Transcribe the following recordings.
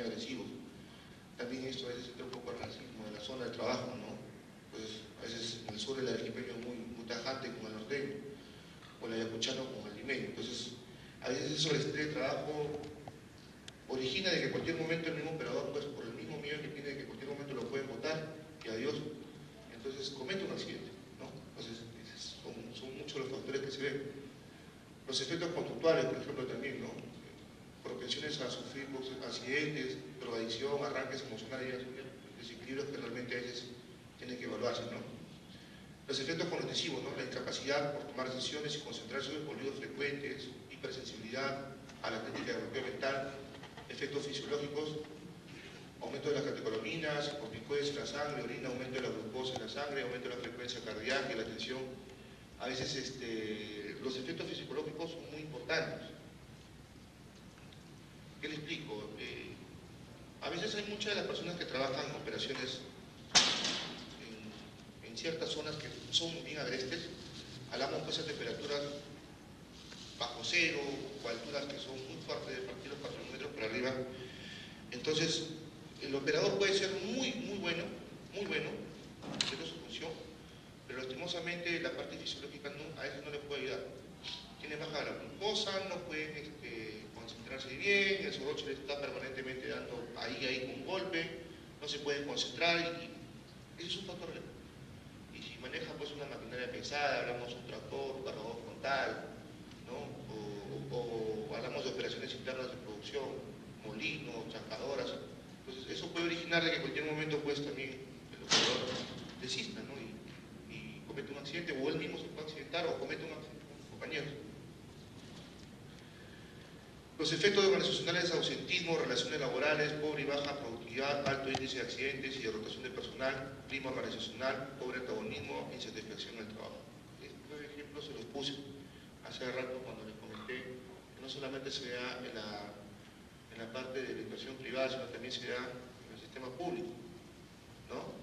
agresivos. También esto a veces entra un poco al racismo de la zona de trabajo, ¿no? Pues a veces en el sur el arequipeño es muy tajante con el norteño, o el ayacuchano con el limeño. Entonces, a veces eso el estrés de trabajo origina de que en cualquier momento el mismo operador, pues por el mismo miedo que tiene, de que en cualquier momento lo pueden botar, y adiós, entonces comete un accidente, ¿no? Entonces, son muchos los factores que se ven. Los efectos conductuales, por ejemplo, también, ¿no? Propensiones a sufrir accidentes, drogadicción, arranques emocionales, desequilibrios que realmente a veces tienen que evaluarse, ¿no? Los efectos cognitivos, ¿no? La incapacidad por tomar decisiones y concentrarse en olvidos frecuentes, hipersensibilidad a la técnica de bloqueo mental, efectos fisiológicos, aumento de las catecolaminas, corticoides en la sangre, orina, aumento de la glucosa en la sangre, aumento de la frecuencia cardíaca y la tensión. A veces los efectos fisiológicos son muy importantes. ¿Qué le explico? A veces hay muchas de las personas que trabajan en operaciones en ciertas zonas que son bien agrestes, hablamos pues a temperaturas bajo cero o alturas que son muy fuertes, de partir los 4 metros por arriba. Entonces, el operador puede ser muy bueno, haciendo su función, pero lastimosamente la parte fisiológica a veces no le puede ayudar. Tiene baja la glucosa, no pueden concentrarse bien, el soroche le está permanentemente dando ahí con un golpe, no se pueden concentrar y ese es un factor relevante. Y si maneja pues una maquinaria pesada, hablamos de un tractor, cargador frontal, ¿no? o hablamos de operaciones internas de producción, molinos, chancadoras, entonces eso puede originar de que en cualquier momento pues también el operador desista, ¿no? y comete un accidente, o él mismo se puede accidentar o comete un accidente con sus compañeros. Los efectos organizacionales de ausentismo, relaciones laborales, pobre y baja productividad, alto índice de accidentes y de rotación de personal, clima organizacional, pobre antagonismo, insatisfacción en el trabajo. Estos ejemplos se los puse hace rato cuando les comenté que no solamente se da en la parte de la inversión privada, sino también se da en el sistema público, ¿no?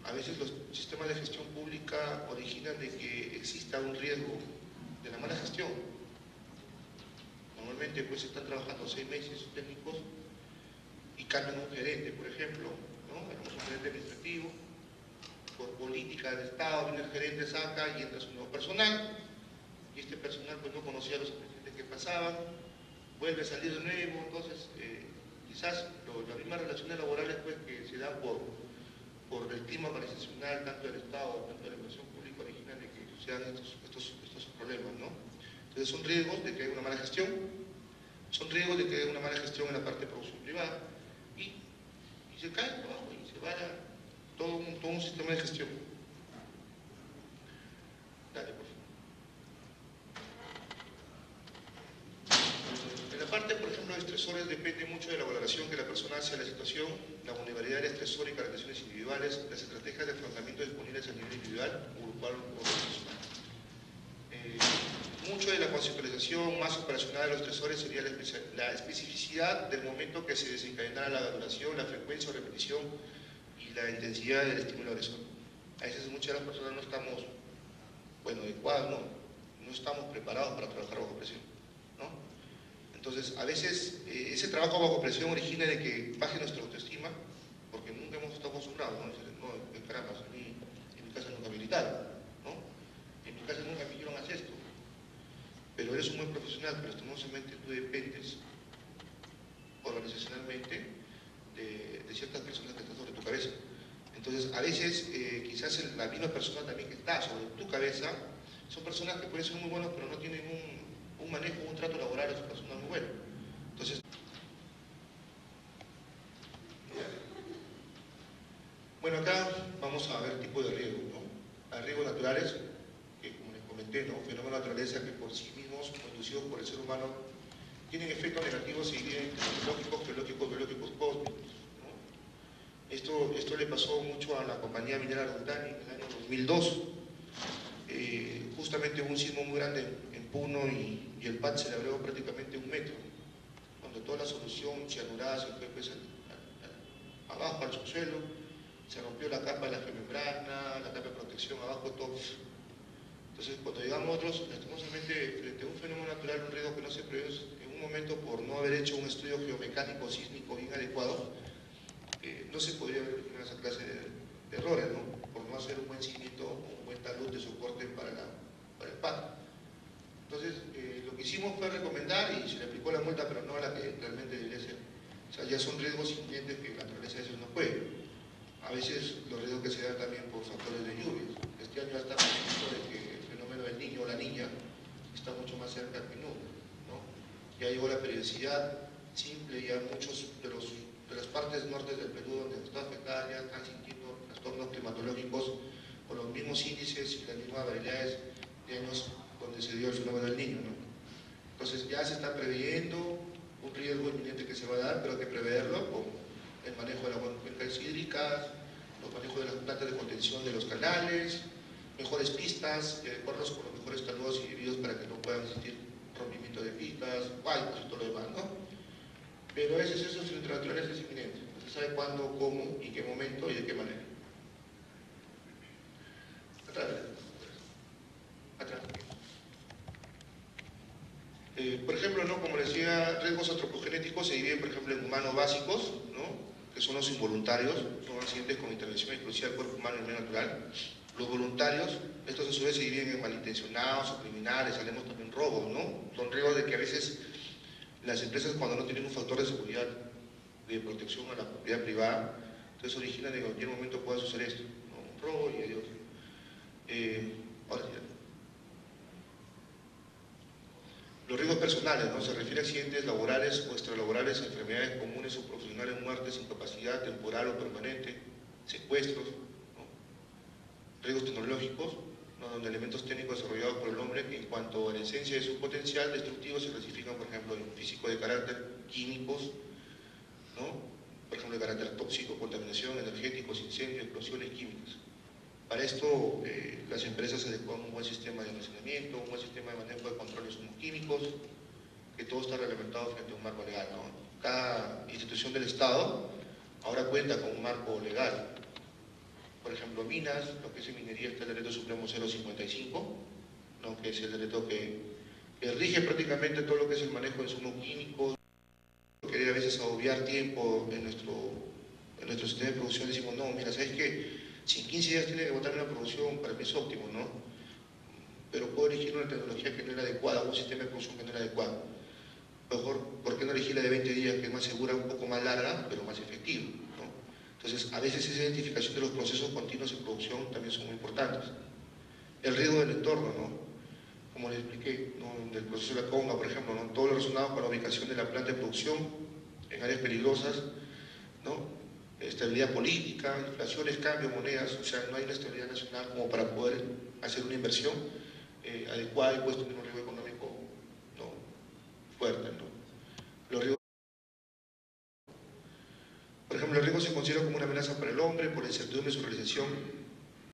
A veces los sistemas de gestión pública originan de que exista un riesgo de la mala gestión. Normalmente pues están trabajando 6 meses técnicos y cambian un gerente, por ejemplo, ¿no? Un gerente administrativo, por política del Estado, viene el gerente, saca y entra su nuevo personal, y este personal pues no conocía los antecedentes que pasaban, vuelve a salir de nuevo, entonces quizás las mismas relaciones laborales pues que se dan por el clima organizacional, tanto del Estado, tanto de la inversión pública, originan de que sucedan estos problemas, ¿no? Entonces son riesgos de que haya una mala gestión, son riesgos de que haya una mala gestión en la parte de producción privada y se cae el trabajo y se vaya todo un sistema de gestión. Dale, por favor. En la parte, por ejemplo, de estresores depende mucho de la valoración que la persona hace a la situación, la vulnerabilidad del estresor y características individuales, las estrategias de afrontamiento disponibles a nivel individual, grupal o organizacional. Mucho de la conceptualización más operacional de los estresores sería la especificidad del momento que se desencadenará la duración, la frecuencia o repetición y la intensidad del estímulo agresor. A veces muchas de las personas no estamos, adecuadas, no estamos preparados para trabajar bajo presión, ¿no? Entonces, a veces ese trabajo bajo presión origina de que baje nuestra autoestima, porque nunca hemos estado acostumbrados, ¿no? Caramba, a mí en mi casa nunca me gritaron, ¿no? En mi casa nunca me dijeron haz esto. Pero eres un buen profesional, pero lastimosamente tú dependes organizacionalmente de ciertas personas que están sobre tu cabeza. Entonces, a veces, quizás la misma persona también que está sobre tu cabeza, son personas que pueden ser muy buenos, pero no tienen un manejo, un trato laboral a su personal muy bueno. Entonces, bueno, acá vamos a ver tipos de riesgos, ¿no? Hay riesgos naturales, que como les comenté, ¿no? Fenómenos de naturaleza que por sí mismos, conducidos por el ser humano, tienen efectos negativos y dividen entre biológicos, cósmicos, ¿no? Esto le pasó mucho a la compañía minera Arundani en el año 2002. Justamente hubo un sismo muy grande en Puno y el PAT se le abrió prácticamente 1 metro, cuando toda la solución cianurada se fue pues, abajo al subsuelo, se rompió la capa de la geomembrana, la capa de protección abajo, todo. Entonces, cuando llegamos nosotros, lastimosamente, frente a un fenómeno natural, un riesgo que no se prevé en un momento por no haber hecho un estudio geomecánico sísmico no se podría haber originado esa clase de errores, ¿no? Por no hacer un buen cimiento, un buen talud de soporte para el patio. Entonces, lo que hicimos fue recomendar y se le aplicó la multa, pero no a la que realmente debería ser. O sea, ya son riesgos inminentes que la naturaleza de eso no puede. A veces los riesgos que se dan también por factores de lluvias. Este año está previsto de que el fenómeno del niño o la niña está mucho más cerca que nunca, ¿no? Ya llegó la periodicidad simple, ya muchos de las partes norte del Perú donde está afectada ya están sintiendo trastornos climatológicos con los mismos índices y las mismas variedades de años donde se dio el fenómeno del niño, ¿no? Entonces ya se está previendo un riesgo inminente que se va a dar, pero hay que preverlo con el manejo de las cuencas hídricas, los manejos de las plantas de contención de los canales, mejores pistas, adecuarlos con los mejores taludos y divididos para que no puedan existir rompimiento de pistas, bancos y todo lo demás, ¿no? Pero eso entre la naturaleza es inminente, no se sabe cuándo, cómo, y qué momento y de qué manera. Atrás. Atrás. Por ejemplo, ¿no? Como les decía, riesgos antropogenéticos se dividen, por ejemplo, en humanos básicos, ¿no? Que son los involuntarios, son accidentes con intervención exclusiva del cuerpo humano en el medio natural. Los voluntarios, estos a su vez se dividen en malintencionados o criminales, hablemos también robos, ¿no? Son riesgos de que a veces las empresas, cuando no tienen un factor de seguridad, de protección a la propiedad privada, entonces originan en cualquier momento pueda suceder esto, ¿no? Un robo y adiós. Ahora sí. Los riesgos personales, ¿no? Se refiere a accidentes laborales o extralaborales, enfermedades comunes o profesionales, muertes, incapacidad temporal o permanente, secuestros, ¿no? Riesgos tecnológicos, ¿no? Donde elementos técnicos desarrollados por el hombre que en cuanto a la esencia de su potencial destructivo se clasifican, por ejemplo, en físico de carácter, químicos, ¿no? Por ejemplo, de carácter tóxico, contaminación, energéticos, incendios, explosiones químicas. Para esto, las empresas adecuan un buen sistema de almacenamiento, un buen sistema de manejo de control de insumos químicos, que todo está reglamentado frente a un marco legal, ¿no? Cada institución del Estado ahora cuenta con un marco legal. Por ejemplo, minas, lo que es en minería está el Decreto Supremo 055, ¿no? Que es el decreto que rige prácticamente todo lo que es el manejo de insumos químicos. Querer a veces obviar tiempo en nuestro sistema de producción, decimos, no, mira, ¿sabes qué? Si en 15 días tiene que botar una producción, para mí es óptimo, ¿no? Pero puedo elegir una tecnología que no era adecuada, un sistema de producción que no era adecuado. Mejor, ¿por qué no elegir la de 20 días, que es más segura, un poco más larga, pero más efectiva, ¿no? Entonces, a veces esa identificación de los procesos continuos de producción también son muy importantes. El riesgo del entorno, ¿no? Como les expliqué, ¿no? Del proceso de la conga, por ejemplo, ¿no? Todo lo relacionado con la ubicación de la planta de producción en áreas peligrosas, ¿no? Estabilidad política, inflaciones, cambios, monedas, o sea, no hay una estabilidad nacional como para poder hacer una inversión adecuada y puedes tener un riesgo económico, ¿no? Fuerte, ¿no? Los riesgos, por ejemplo, el riesgo se considera como una amenaza para el hombre por la incertidumbre de su realización